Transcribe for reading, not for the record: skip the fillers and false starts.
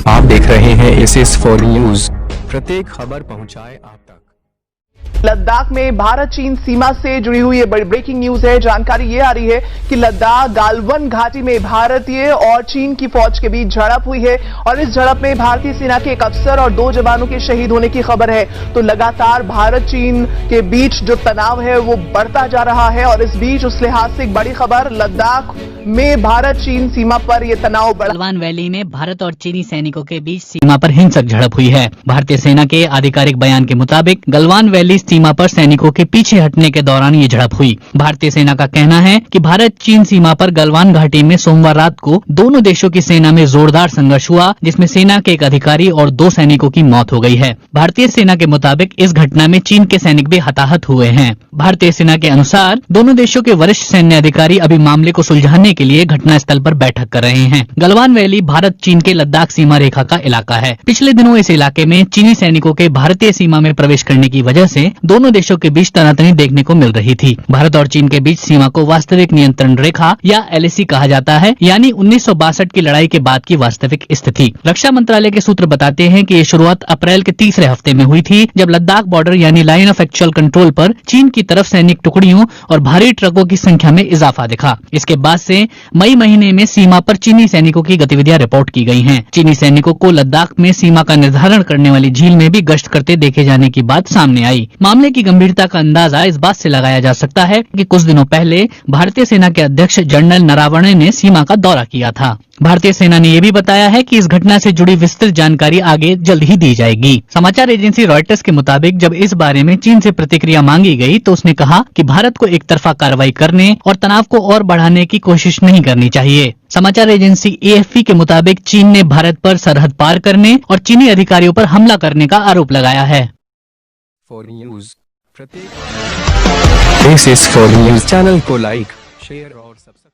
आप देख रहे हैं SS4 न्यूज। प्रत्येक खबर पहुंचाए आप तक। लद्दाख में भारत चीन सीमा से जुड़ी हुई ये बड़ी ब्रेकिंग न्यूज है। जानकारी ये आ रही है कि लद्दाख गालवन घाटी में भारतीय और चीन की फौज के बीच झड़प हुई है और इस झड़प में भारतीय सेना के एक अफसर और 2 जवानों के शहीद होने की खबर है। तो लगातार भारत चीन के बीच जो तनाव है वो बढ़ता जा रहा है और इस बीच उस लिहाज से एक बड़ी खबर, लद्दाख में भारत चीन सीमा पर यह तनाव बढ़ा। गलवान वैली में भारत और चीनी सैनिकों के बीच सीमा पर हिंसक झड़प हुई है। भारतीय सेना के आधिकारिक बयान के मुताबिक गलवान वैली सीमा पर सैनिकों के पीछे हटने के दौरान ये झड़प हुई। भारतीय सेना का कहना है कि भारत चीन सीमा पर गलवान घाटी में सोमवार रात को दोनों देशों की सेना में जोरदार संघर्ष हुआ, जिसमें सेना के एक अधिकारी और 2 सैनिकों की मौत हो गई है। भारतीय सेना के मुताबिक इस घटना में चीन के सैनिक भी हताहत हुए हैं। भारतीय सेना के अनुसार दोनों देशों के वरिष्ठ सैन्य अधिकारी अभी मामले को सुलझाने के लिए घटनास्थल पर बैठक कर रहे हैं। गलवान वैली भारत चीन के लद्दाख सीमा रेखा का इलाका है। पिछले दिनों इस इलाके में चीनी सैनिकों के भारतीय सीमा में प्रवेश करने की वजह से दोनों देशों के बीच तनातनी देखने को मिल रही थी। भारत और चीन के बीच सीमा को वास्तविक नियंत्रण रेखा या LAC कहा जाता है, यानी 1962 की लड़ाई के बाद की वास्तविक स्थिति। रक्षा मंत्रालय के सूत्र बताते हैं कि ये शुरुआत अप्रैल के तीसरे हफ्ते में हुई थी, जब लद्दाख बॉर्डर यानी लाइन ऑफ एक्चुअल कंट्रोल पर चीन की तरफ सैनिक टुकड़ियों और भारी ट्रकों की संख्या में इजाफा दिखा। इसके बाद से मई महीने में सीमा पर चीनी सैनिकों की गतिविधियां रिपोर्ट की गई हैं। चीनी सैनिकों को लद्दाख में सीमा का निर्धारण करने वाली झील में भी गश्त करते देखे जाने की बात सामने आई। मामले की गंभीरता का अंदाजा इस बात से लगाया जा सकता है कि कुछ दिनों पहले भारतीय सेना के अध्यक्ष जनरल नरावणे ने सीमा का दौरा किया था। भारतीय सेना ने यह भी बताया है कि इस घटना से जुड़ी विस्तृत जानकारी आगे जल्द ही दी जाएगी। समाचार एजेंसी रॉयटर्स के मुताबिक जब इस बारे में चीन से प्रतिक्रिया मांगी गई तो उसने कहा कि भारत को एक तरफा कार्रवाई करने और तनाव को और बढ़ाने की कोशिश नहीं करनी चाहिए। समाचार एजेंसी AFP के मुताबिक चीन ने भारत पर सरहद पार करने और चीनी अधिकारियों पर हमला करने का आरोप लगाया है। SS4 न्यूज चैनल को लाइक, शेयर और सब्सक्राइब